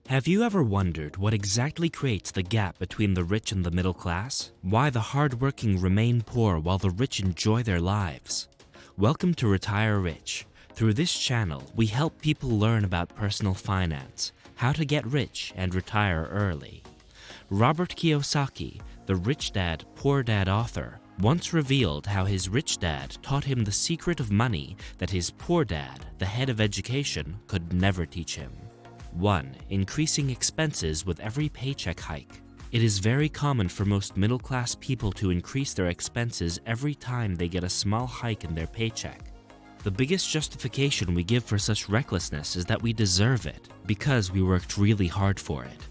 Have you ever wondered what exactly creates the gap between the rich and the middle class? Why the hardworking remain poor while the rich enjoy their lives? Welcome to Retire Rich. Through this channel, we help people learn about personal finance, how to get rich and retire early. Robert Kiyosaki, the Rich Dad, Poor Dad author, once revealed how his rich dad taught him the secret of money that his poor dad, the head of education, could never teach him. 1. Increasing expenses with every paycheck hike. It is very common for most middle-class people to increase their expenses every time they get a small hike in their paycheck. The biggest justification we give for such recklessness is that we deserve it, because we worked really hard for it.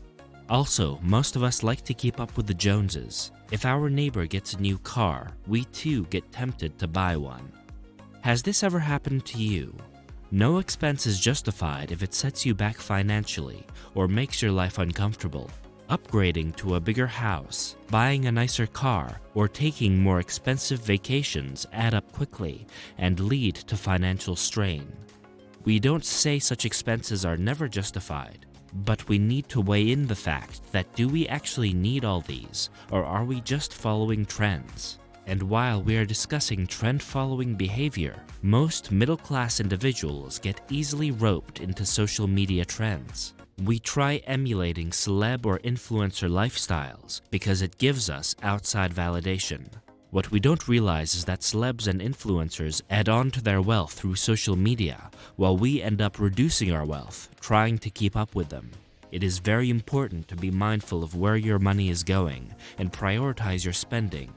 Also, most of us like to keep up with the Joneses. If our neighbor gets a new car, we too get tempted to buy one. Has this ever happened to you? No expense is justified if it sets you back financially or makes your life uncomfortable. Upgrading to a bigger house, buying a nicer car, or taking more expensive vacations add up quickly and lead to financial strain. We don't say such expenses are never justified, but we need to weigh in the fact that do we actually need all these, or are we just following trends? And while we are discussing trend-following behavior, most middle-class individuals get easily roped into social media trends. We try emulating celeb or influencer lifestyles because it gives us outside validation. What we don't realize is that celebs and influencers add on to their wealth through social media, while we end up reducing our wealth, trying to keep up with them. It is very important to be mindful of where your money is going and prioritize your spending.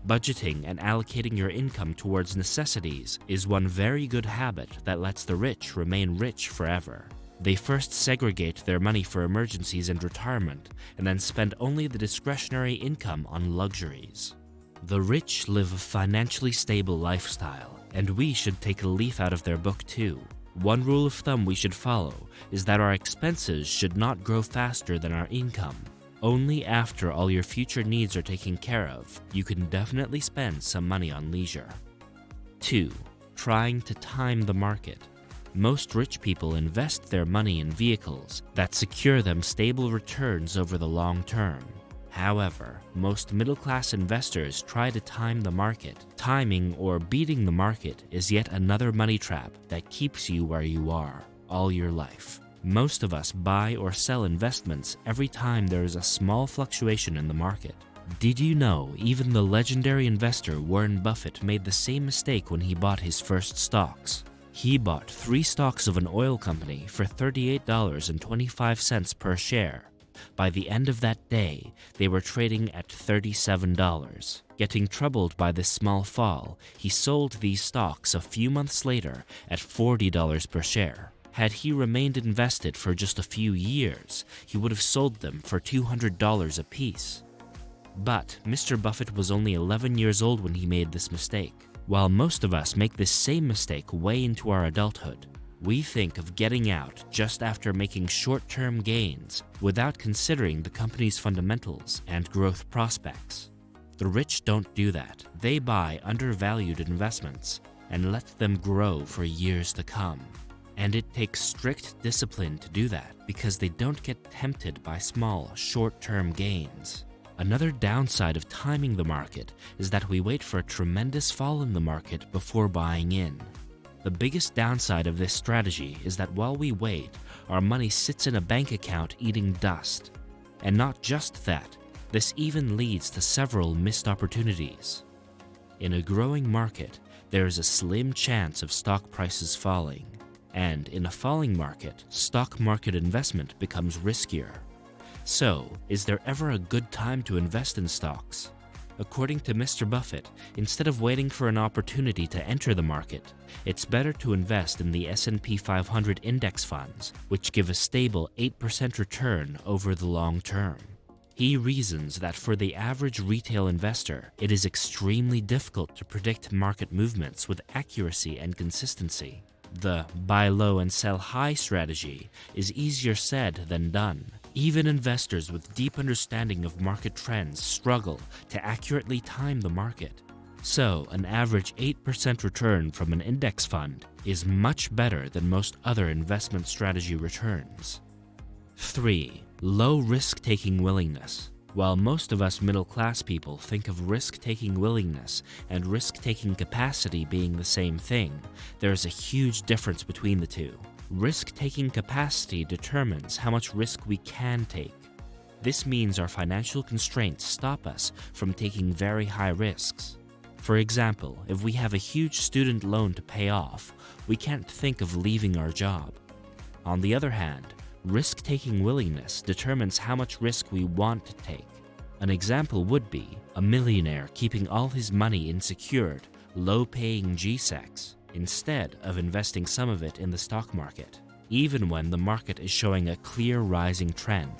Budgeting and allocating your income towards necessities is one very good habit that lets the rich remain rich forever. They first segregate their money for emergencies and retirement, and then spend only the discretionary income on luxuries. The rich live a financially stable lifestyle, and we should take a leaf out of their book too. One rule of thumb we should follow is that our expenses should not grow faster than our income. Only after all your future needs are taken care of, you can definitely spend some money on leisure. 2. Trying to time the market. Most rich people invest their money in vehicles that secure them stable returns over the long term. However, most middle-class investors try to time the market. Timing or beating the market is yet another money trap that keeps you where you are all your life. Most of us buy or sell investments every time there is a small fluctuation in the market. Did you know even the legendary investor Warren Buffett made the same mistake when he bought his first stocks? He bought 3 stocks of an oil company for $38.25 per share. By the end of that day, they were trading at $37. Getting troubled by this small fall, he sold these stocks a few months later at $40 per share. Had he remained invested for just a few years, he would have sold them for $200 apiece. But Mr. Buffett was only 11 years old when he made this mistake. While most of us make this same mistake way into our adulthood, we think of getting out just after making short-term gains without considering the company's fundamentals and growth prospects. The rich don't do that. They buy undervalued investments and let them grow for years to come. And it takes strict discipline to do that because they don't get tempted by small, short-term gains. Another downside of timing the market is that we wait for a tremendous fall in the market before buying in. The biggest downside of this strategy is that while we wait, our money sits in a bank account eating dust. And not just that, this even leads to several missed opportunities. In a growing market, there is a slim chance of stock prices falling. And in a falling market, stock market investment becomes riskier. So, is there ever a good time to invest in stocks? According to Mr. Buffett, instead of waiting for an opportunity to enter the market, it's better to invest in the S&P 500 index funds, which give a stable 8% return over the long term. He reasons that for the average retail investor, it is extremely difficult to predict market movements with accuracy and consistency. The buy low and sell high strategy is easier said than done. Even investors with deep understanding of market trends struggle to accurately time the market. So, an average 8% return from an index fund is much better than most other investment strategy returns. 3. Low risk-taking willingness. While most of us middle-class people think of risk-taking willingness and risk-taking capacity being the same thing, there is a huge difference between the two. Risk-taking capacity determines how much risk we can take. This means our financial constraints stop us from taking very high risks. For example, if we have a huge student loan to pay off, we can't think of leaving our job. On the other hand, risk-taking willingness determines how much risk we want to take. An example would be a millionaire keeping all his money in secured, low-paying G-Secs instead of investing some of it in the stock market, even when the market is showing a clear rising trend.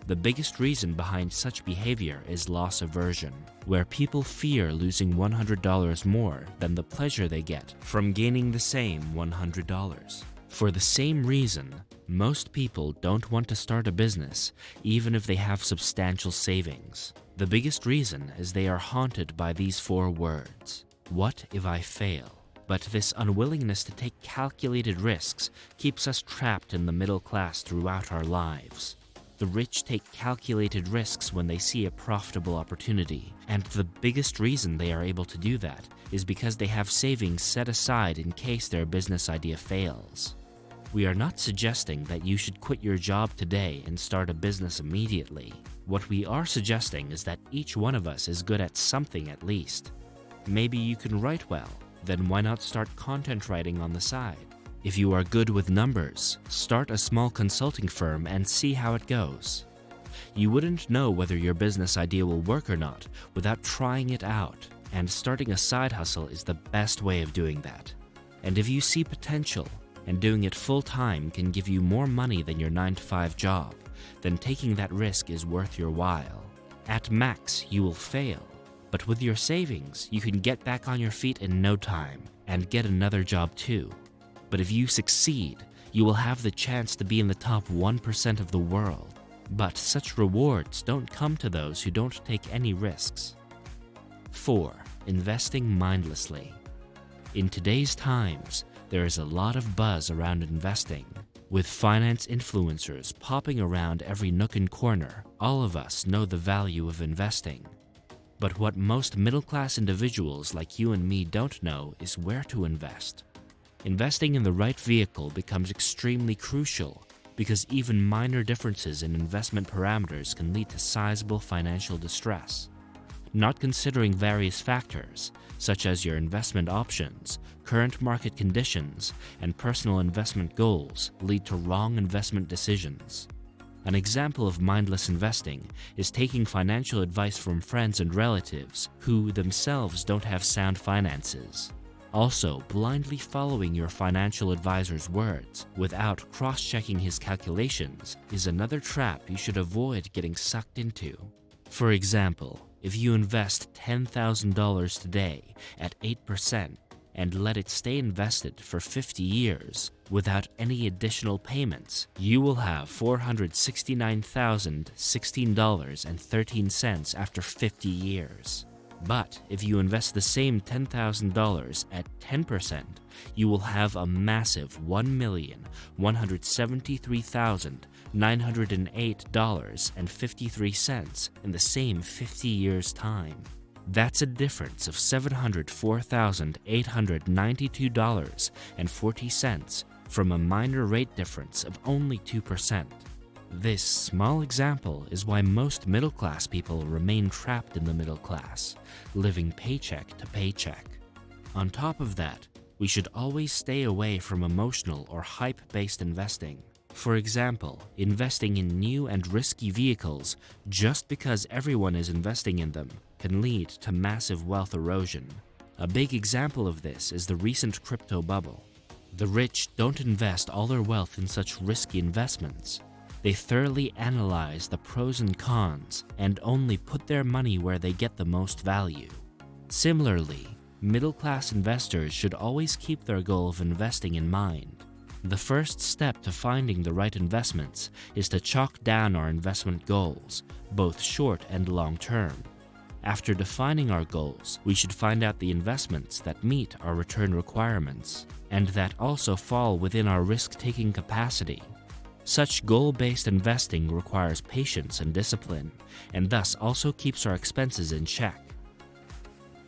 The biggest reason behind such behavior is loss aversion, where people fear losing $100 more than the pleasure they get from gaining the same $100. For the same reason, most people don't want to start a business even if they have substantial savings. The biggest reason is they are haunted by these 4 words. What if I fail? But this unwillingness to take calculated risks keeps us trapped in the middle class throughout our lives. The rich take calculated risks when they see a profitable opportunity, and the biggest reason they are able to do that is because they have savings set aside in case their business idea fails. We are not suggesting that you should quit your job today and start a business immediately. What we are suggesting is that each one of us is good at something at least. Maybe you can write well, then why not start content writing on the side? If you are good with numbers, start a small consulting firm and see how it goes. You wouldn't know whether your business idea will work or not without trying it out, and starting a side hustle is the best way of doing that. And if you see potential, and doing it full-time can give you more money than your 9-to-5 job, then taking that risk is worth your while. At max, you will fail, but with your savings, you can get back on your feet in no time and get another job too. But if you succeed, you will have the chance to be in the top 1% of the world. But such rewards don't come to those who don't take any risks. 4. Investing mindlessly. In today's times, there is a lot of buzz around investing. With finance influencers popping around every nook and corner, all of us know the value of investing. But what most middle-class individuals like you and me don't know is where to invest. Investing in the right vehicle becomes extremely crucial because even minor differences in investment parameters can lead to sizable financial distress. Not considering various factors, such as your investment options, current market conditions, and personal investment goals, lead to wrong investment decisions. An example of mindless investing is taking financial advice from friends and relatives who themselves don't have sound finances. Also, blindly following your financial advisor's words without cross-checking his calculations is another trap you should avoid getting sucked into. For example, if you invest $10,000 today at 8% and let it stay invested for 50 years without any additional payments, you will have $469,016.13 after 50 years. But if you invest the same $10,000 at 10%, you will have a massive $1,173,908.53 in the same 50 years' time. That's a difference of $704,892.40 from a minor rate difference of only 2%. This small example is why most middle-class people remain trapped in the middle class, living paycheck to paycheck. On top of that, we should always stay away from emotional or hype-based investing. For example, investing in new and risky vehicles just because everyone is investing in them can lead to massive wealth erosion. A big example of this is the recent crypto bubble. The rich don't invest all their wealth in such risky investments. They thoroughly analyze the pros and cons and only put their money where they get the most value. Similarly, middle-class investors should always keep their goal of investing in mind. The first step to finding the right investments is to chalk down our investment goals, both short and long-term. After defining our goals, we should find out the investments that meet our return requirements and that also fall within our risk-taking capacity. Such goal-based investing requires patience and discipline, and thus also keeps our expenses in check.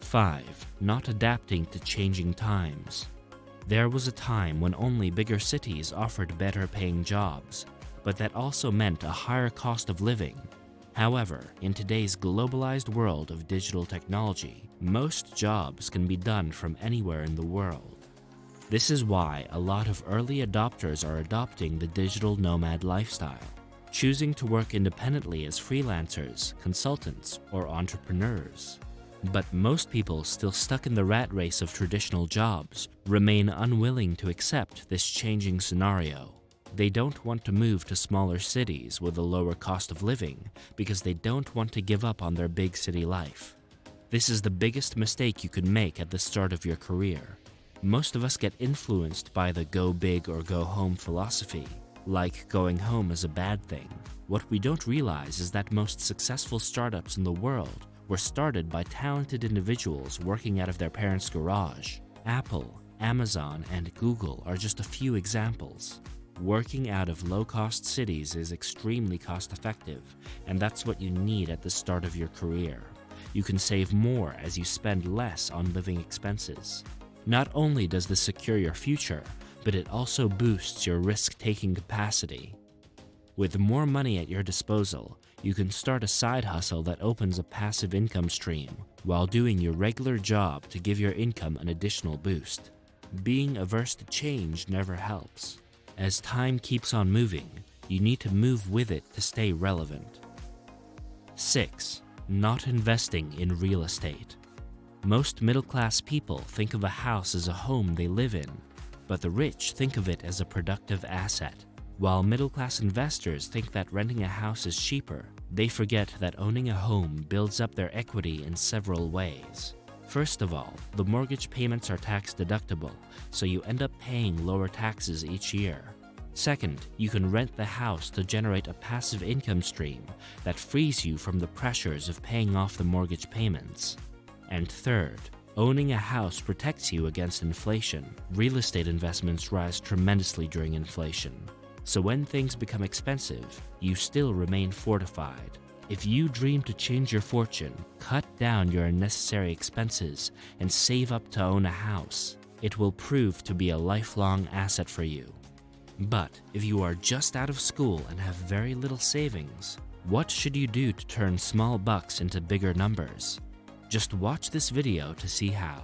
5. Not adapting to changing times. There was a time when only bigger cities offered better paying jobs, but that also meant a higher cost of living. However, in today's globalized world of digital technology, most jobs can be done from anywhere in the world. This is why a lot of early adopters are adopting the digital nomad lifestyle, choosing to work independently as freelancers, consultants, or entrepreneurs. But most people still stuck in the rat race of traditional jobs remain unwilling to accept this changing scenario. They don't want to move to smaller cities with a lower cost of living because they don't want to give up on their big city life. This is the biggest mistake you could make at the start of your career. Most of us get influenced by the go big or go home philosophy, like going home is a bad thing. What we don't realize is that most successful startups in the world were started by talented individuals working out of their parents' garage. Apple, Amazon, and Google are just a few examples. Working out of low-cost cities is extremely cost-effective, and that's what you need at the start of your career. You can save more as you spend less on living expenses. Not only does this secure your future, but it also boosts your risk-taking capacity. With more money at your disposal, you can start a side hustle that opens a passive income stream while doing your regular job to give your income an additional boost. Being averse to change never helps. As time keeps on moving, you need to move with it to stay relevant. 6. Not investing in real estate. Most middle-class people think of a house as a home they live in, but the rich think of it as a productive asset. While middle-class investors think that renting a house is cheaper, they forget that owning a home builds up their equity in several ways. First of all, the mortgage payments are tax-deductible, so you end up paying lower taxes each year. Second, you can rent the house to generate a passive income stream that frees you from the pressures of paying off the mortgage payments. And third, owning a house protects you against inflation. Real estate investments rise tremendously during inflation. So when things become expensive, you still remain fortified. If you dream to change your fortune, cut down your unnecessary expenses, and save up to own a house, it will prove to be a lifelong asset for you. But if you are just out of school and have very little savings, what should you do to turn small bucks into bigger numbers? Just watch this video to see how.